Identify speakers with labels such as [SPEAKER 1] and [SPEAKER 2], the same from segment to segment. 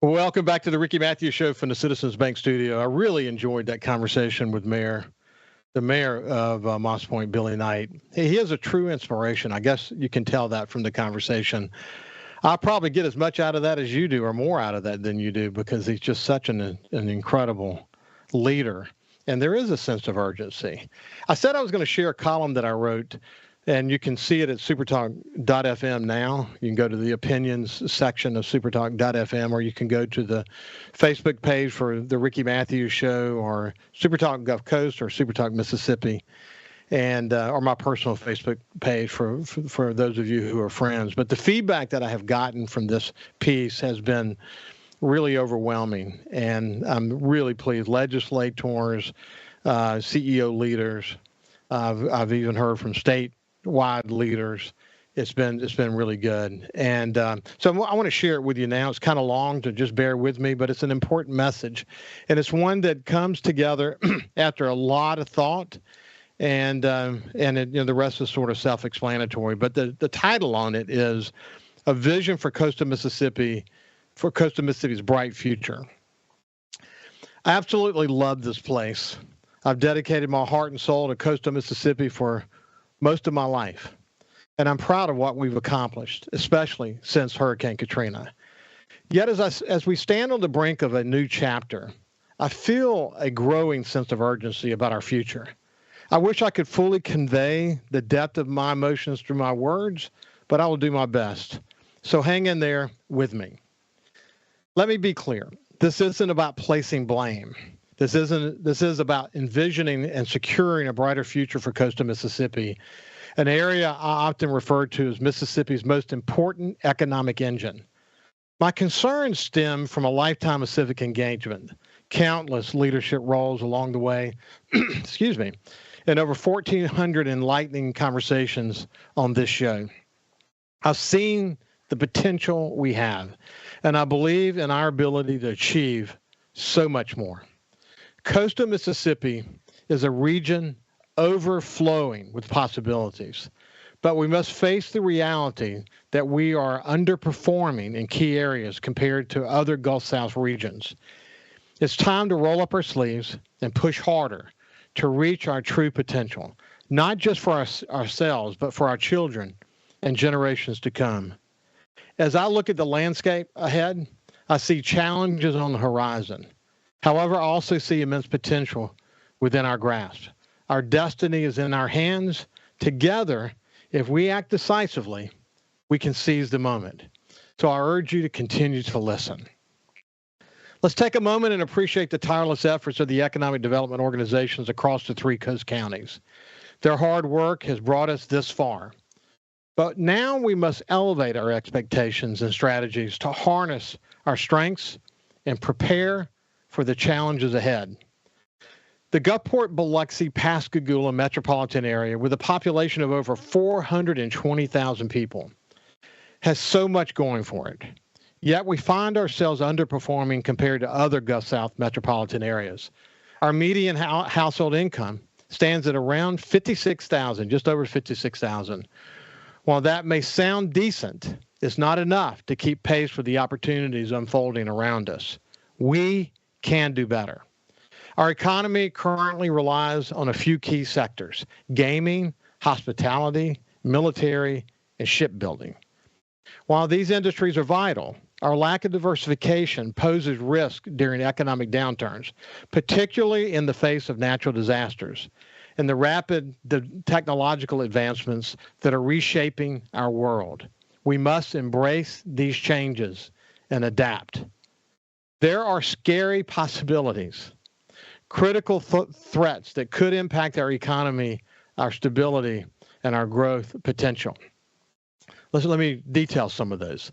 [SPEAKER 1] Welcome back to the Ricky Matthews Show from the Citizens Bank Studio. I really enjoyed that conversation with the mayor of Moss Point, Billy Knight. He is a true inspiration. I guess you can tell that from the conversation. I'll probably get as much out of that as you do, or more out of that than you do, because he's just such an incredible leader. And there is a sense of urgency. I said I was going to share a column that I wrote, and you can see it at supertalk.fm now. You can go to the opinions section of supertalk.fm, or you can go to the Facebook page for the Ricky Matthews Show, or Supertalk Gulf Coast, or Supertalk Mississippi, and or my personal Facebook page for those of you who are friends. But the feedback that I have gotten from this piece has been really overwhelming, and I'm really pleased. Legislators, CEO leaders, I've even heard from statewide leaders. It's been really good, and so I want to share it with you now. It's kind of long, to just bear with me, but it's an important message, and it's one that comes together after a lot of thought, and the rest is sort of self-explanatory. But the title on it is "A Vision for Coastal Mississippi." For Coastal Mississippi's bright future. I absolutely love this place. I've dedicated my heart and soul to coastal Mississippi for most of my life, and I'm proud of what we've accomplished, especially since Hurricane Katrina. Yet as we stand on the brink of a new chapter, I feel a growing sense of urgency about our future. I wish I could fully convey the depth of my emotions through my words, but I will do my best. So hang in there with me. Let me be clear. This isn't about placing blame. This is about envisioning and securing a brighter future for coastal Mississippi, an area I often refer to as Mississippi's most important economic engine. My concerns stem from a lifetime of civic engagement, countless leadership roles along the way, excuse me, and over 1,400 enlightening conversations on this show. I've seen the potential we have, and I believe in our ability to achieve so much more. Coastal Mississippi is a region overflowing with possibilities, but we must face the reality that we are underperforming in key areas compared to other Gulf South regions. It's time to roll up our sleeves and push harder to reach our true potential, not just for ourselves, but for our children and generations to come. As I look at the landscape ahead, I see challenges on the horizon. However, I also see immense potential within our grasp. Our destiny is in our hands. Together, if we act decisively, we can seize the moment. So I urge you to continue to listen. Let's take a moment and appreciate the tireless efforts of the economic development organizations across the three coast counties. Their hard work has brought us this far. But now we must elevate our expectations and strategies to harness our strengths and prepare for the challenges ahead. The Gulfport-Biloxi Pascagoula metropolitan area, with a population of over 420,000 people, has so much going for it. Yet we find ourselves underperforming compared to other Gulf South metropolitan areas. Our median household income stands at around $56,000, just over $56,000. While that may sound decent, it's not enough to keep pace with the opportunities unfolding around us. We can do better. Our economy currently relies on a few key sectors: gaming, hospitality, military, and shipbuilding. While these industries are vital, our lack of diversification poses risk during economic downturns, particularly in the face of natural disasters and the rapid technological advancements that are reshaping our world. We must embrace these changes and adapt. There are scary possibilities, critical threats that could impact our economy, our stability, and our growth potential. Let me detail some of those.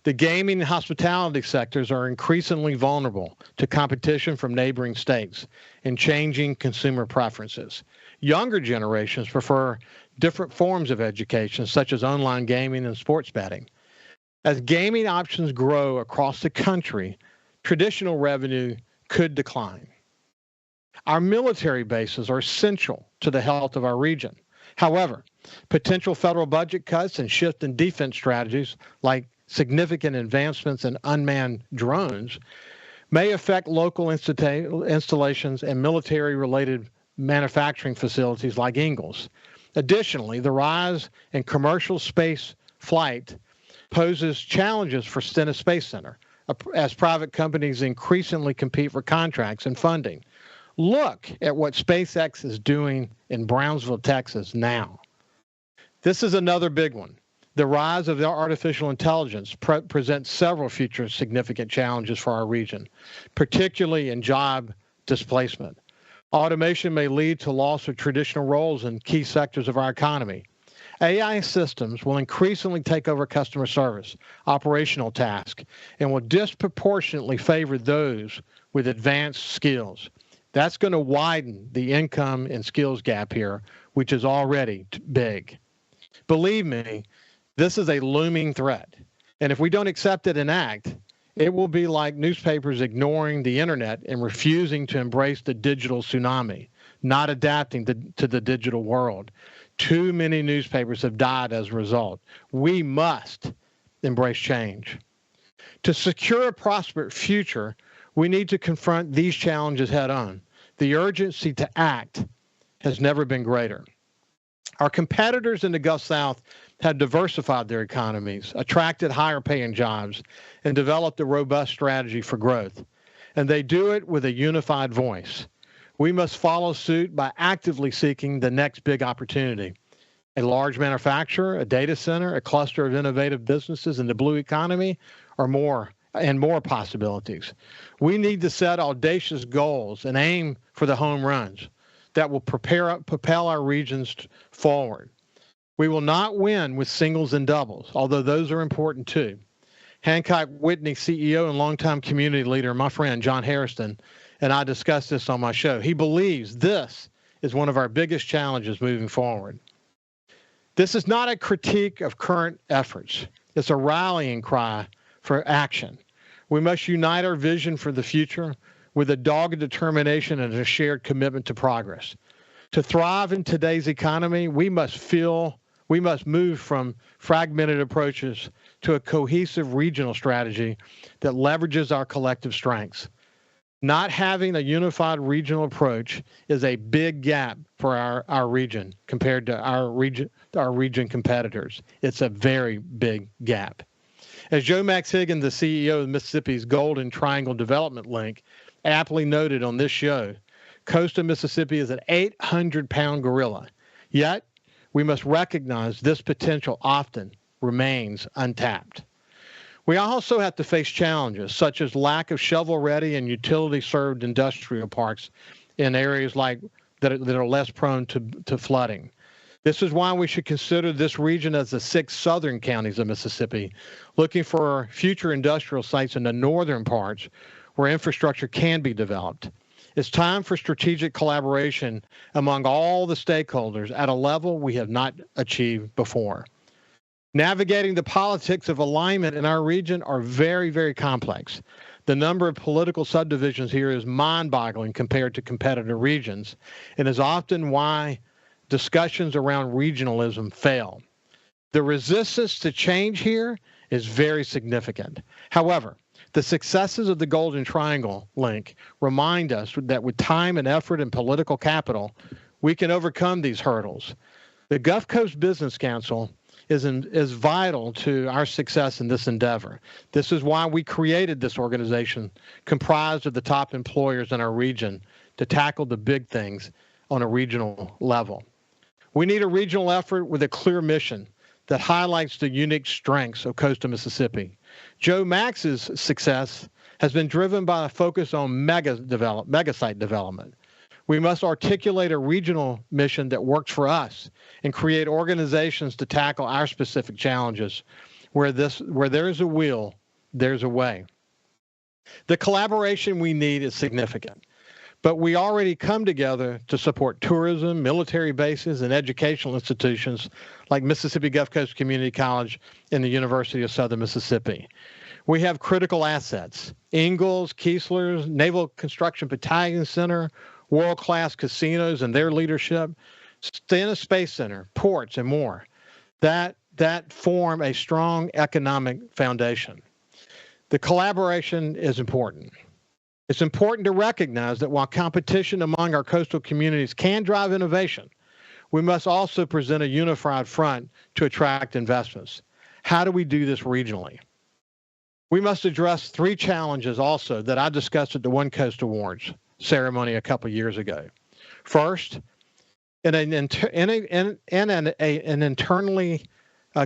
[SPEAKER 1] The gaming and hospitality sectors are increasingly vulnerable to competition from neighboring states and changing consumer preferences. Younger generations prefer different forms of education, such as online gaming and sports betting. As gaming options grow across the country, traditional revenue could decline. Our military bases are essential to the health of our region. However, potential federal budget cuts and shift in defense strategies like significant advancements in unmanned drones may affect local installations and military-related manufacturing facilities like Ingalls. Additionally, the rise in commercial space flight poses challenges for Stennis Space Center as private companies increasingly compete for contracts and funding. Look at what SpaceX is doing in Brownsville, Texas now. This is another big one. The rise of artificial intelligence presents several future significant challenges for our region, particularly in job displacement. Automation may lead to loss of traditional roles in key sectors of our economy. AI systems will increasingly take over customer service, operational tasks, and will disproportionately favor those with advanced skills. That's going to widen the income and skills gap here, which is already big. Believe me, this is a looming threat. And if we don't accept it and act, it will be like newspapers ignoring the internet and refusing to embrace the digital tsunami, not adapting to the digital world. Too many newspapers have died as a result. We must embrace change. To secure a prosperous future, we need to confront these challenges head on. The urgency to act has never been greater. Our competitors in the Gulf South have diversified their economies, attracted higher paying jobs, and developed a robust strategy for growth. And they do it with a unified voice. We must follow suit by actively seeking the next big opportunity. A large manufacturer, a data center, a cluster of innovative businesses in the blue economy, or more possibilities. We need to set audacious goals and aim for the home runs that will propel our regions forward. We will not win with singles and doubles, although those are important too. Hancock Whitney CEO and longtime community leader, my friend John Hairston, and I discussed this on my show. He believes this is one of our biggest challenges moving forward. This is not a critique of current efforts. It's a rallying cry for action. We must unite our vision for the future with a dogged determination and a shared commitment to progress. To thrive in today's economy, we must move from fragmented approaches to a cohesive regional strategy that leverages our collective strengths. Not having a unified regional approach is a big gap for our region compared to our region competitors. It's a very big gap. As Joe Max Higgins, the CEO of Mississippi's Golden Triangle Development Link, aptly noted on this show, coastal Mississippi is an 800-pound gorilla. Yet, we must recognize this potential often remains untapped. We also have to face challenges such as lack of shovel-ready and utility-served industrial parks in areas that are less prone to flooding. This is why we should consider this region as the 6 southern counties of Mississippi, looking for future industrial sites in the northern parts where infrastructure can be developed. It's time for strategic collaboration among all the stakeholders at a level we have not achieved before. Navigating the politics of alignment in our region are very, very complex. The number of political subdivisions here is mind-boggling compared to competitor regions, and is often why discussions around regionalism fail. The resistance to change here is very significant. However, the successes of the Golden Triangle Link remind us that with time and effort and political capital, we can overcome these hurdles. The Gulf Coast Business Council is vital to our success in this endeavor. This is why we created this organization comprised of the top employers in our region to tackle the big things on a regional level. We need a regional effort with a clear mission that highlights the unique strengths of coastal Mississippi. Joe Max's success has been driven by a focus on mega site development. We must articulate a regional mission that works for us and create organizations to tackle our specific challenges. Where there is a will, there's a way. The collaboration we need is significant, but we already come together to support tourism, military bases, and educational institutions like Mississippi Gulf Coast Community College and the University of Southern Mississippi. We have critical assets: Ingalls, Keesler's, Naval Construction Battalion Center, world-class casinos and their leadership, Stennis Space Center, ports, and more. That that form a strong economic foundation. The collaboration is important. It's important to recognize that while competition among our coastal communities can drive innovation, we must also present a unified front to attract investments. How do we do this regionally? We must address three challenges also that I discussed at the One Coast Awards ceremony a couple years ago. First, in an internally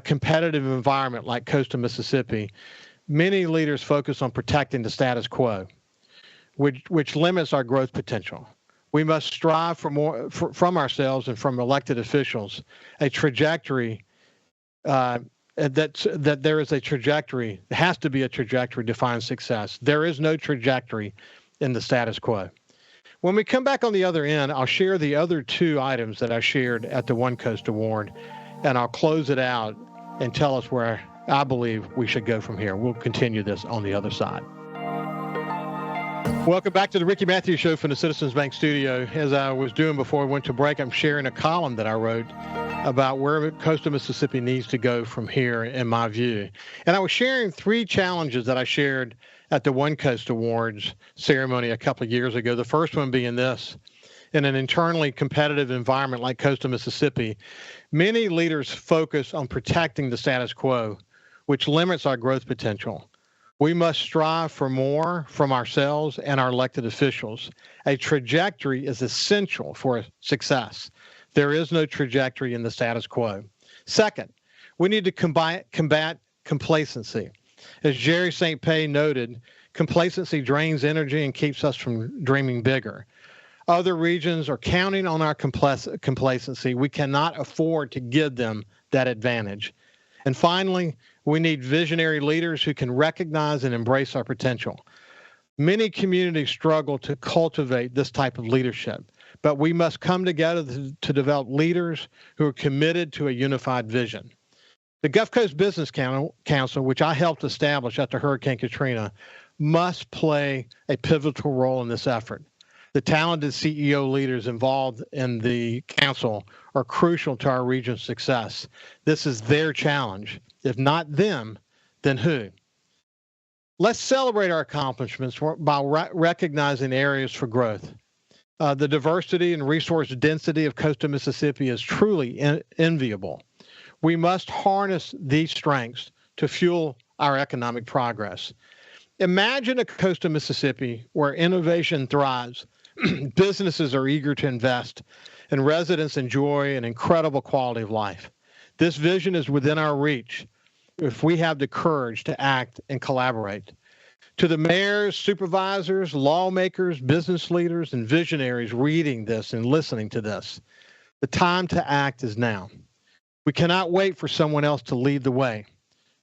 [SPEAKER 1] competitive environment like coastal Mississippi, many leaders focus on protecting the status quo, which limits our growth potential. We must strive for more from ourselves and from elected officials, a trajectory that there is a trajectory, there has to be a trajectory to find success. There is no trajectory in the status quo. When we come back on the other end, I'll share the other two items that I shared at the One Coast Award, and I'll close it out and tell us where I believe we should go from here. We'll continue this on the other side. Welcome back to the Ricky Matthews Show from the Citizens Bank Studio. As I was doing before we went to break, I'm sharing a column that I wrote about where coastal Mississippi needs to go from here, in my view. And I was sharing three challenges that I shared at the One Coast Awards ceremony a couple of years ago. The first one being this: in an internally competitive environment like coastal Mississippi, many leaders focus on protecting the status quo, which limits our growth potential. We must strive for more from ourselves and our elected officials. A trajectory is essential for success. There is no trajectory in the status quo. Second, we need to combat complacency. As Jerry St. Pé noted, complacency drains energy and keeps us from dreaming bigger. Other regions are counting on our complacency. We cannot afford to give them that advantage. And finally, we need visionary leaders who can recognize and embrace our potential. Many communities struggle to cultivate this type of leadership, but we must come together to develop leaders who are committed to a unified vision. The Gulf Coast Business Council, which I helped establish after Hurricane Katrina, must play a pivotal role in this effort. The talented CEO leaders involved in the council are crucial to our region's success. This is their challenge. If not them, then who? Let's celebrate our accomplishments by recognizing areas for growth. The diversity and resource density of coastal Mississippi is truly enviable. We must harness these strengths to fuel our economic progress. Imagine a coastal Mississippi where innovation thrives, businesses are eager to invest, and residents enjoy an incredible quality of life. This vision is within our reach if we have the courage to act and collaborate. To the mayors, supervisors, lawmakers, business leaders, and visionaries reading this and listening to this, the time to act is now. We cannot wait for someone else to lead the way.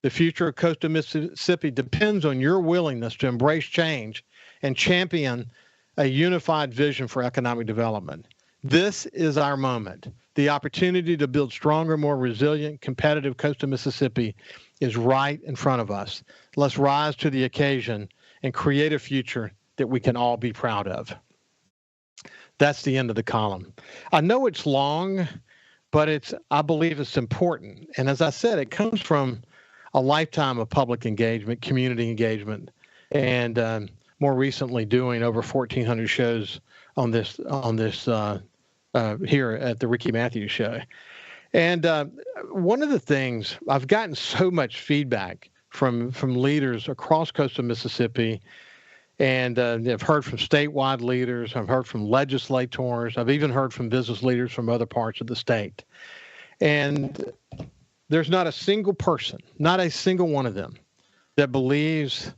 [SPEAKER 1] The future of coastal Mississippi depends on your willingness to embrace change and champion a unified vision for economic development. This is our moment. The opportunity to build stronger, more resilient, competitive coastal Mississippi is right in front of us. Let's rise to the occasion and create a future that we can all be proud of. That's the end of the column. I know it's long, but I believe it's important. And as I said, it comes from a lifetime of public engagement, community engagement, and more recently doing over 1,400 shows on this here at the Ricky Matthews Show. And one of the things, I've gotten so much feedback from leaders across coastal Mississippi, and I've heard from statewide leaders, I've heard from legislators, I've even heard from business leaders from other parts of the state. And there's not a single person, not a single one of them, that believes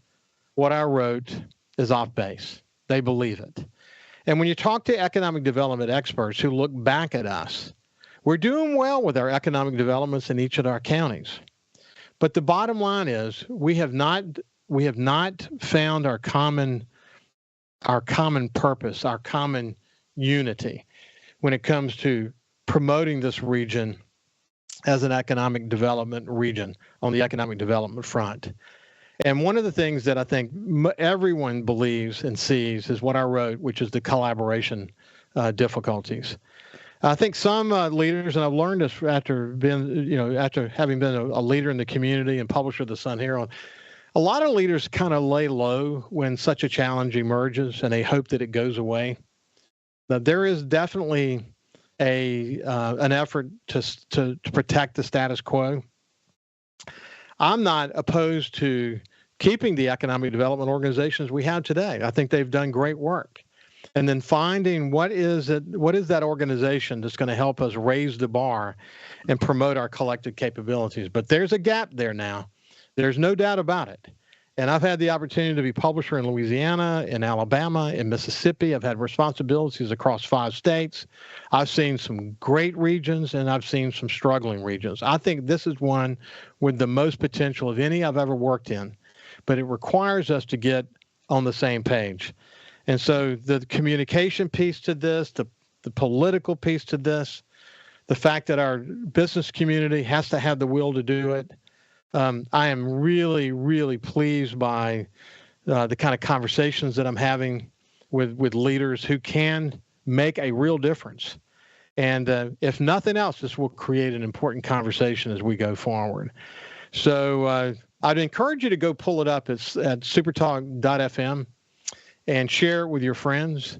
[SPEAKER 1] what I wrote is off base. They believe it. And when you talk to economic development experts who look back at us, we're doing well with our economic developments in each of our counties. But the bottom line is we have not found our common purpose, our common unity when it comes to promoting this region as an economic development region on the economic development front. And one of the things that I think everyone believes and sees is what I wrote, which is the collaboration difficulties. I think some leaders, and I've learned this after having been a leader in the community and publisher of the Sun Herald, a lot of leaders kind of lay low when such a challenge emerges, and they hope that it goes away. Now, there is definitely an effort to protect the status quo. I'm not opposed to keeping the economic development organizations we have today. I think they've done great work. And then finding what is that organization that's going to help us raise the bar and promote our collective capabilities. But there's a gap there now. There's no doubt about it. And I've had the opportunity to be publisher in Louisiana, in Alabama, in Mississippi. I've had responsibilities across 5 states. I've seen some great regions, and I've seen some struggling regions. I think this is one with the most potential of any I've ever worked in. But it requires us to get on the same page. And so the communication piece to this, the political piece to this, the fact that our business community has to have the will to do it. I am really, really pleased by the kind of conversations that I'm having with leaders who can make a real difference. And if nothing else, this will create an important conversation as we go forward. So I'd encourage you to go pull it up. It's at supertalk.fm and share it with your friends.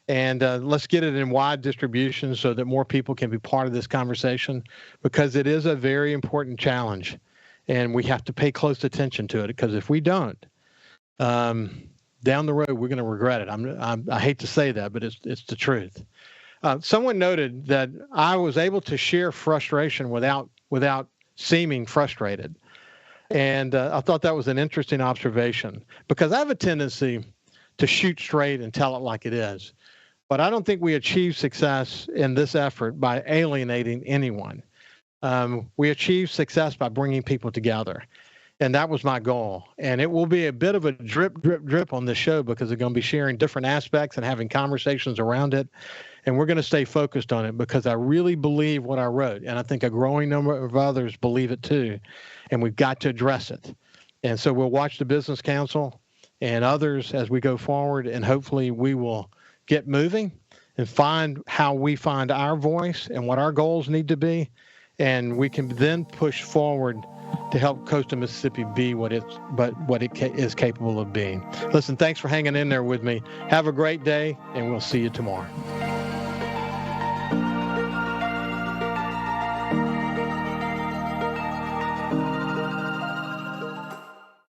[SPEAKER 1] And let's get it in wide distribution so that more people can be part of this conversation, because it is a very important challenge. And we have to pay close attention to it, because if we don't, down the road, we're going to regret it. I hate to say that, but it's the truth. Someone noted that I was able to share frustration without seeming frustrated. And I thought that was an interesting observation, because I have a tendency to shoot straight and tell it like it is. But I don't think we achieve success in this effort by alienating anyone. We achieve success by bringing people together. And that was my goal. And it will be a bit of a drip, drip, drip on this show, because they're going to be sharing different aspects and having conversations around it. And we're going to stay focused on it, because I really believe what I wrote. And I think a growing number of others believe it too. And we've got to address it. And so we'll watch the Business Council and others as we go forward. And hopefully we will get moving and find how we find our voice and what our goals need to be. And we can then push forward to help coastal Mississippi be what it is capable of being. Listen, thanks for hanging in there with me. Have a great day, and we'll see you tomorrow.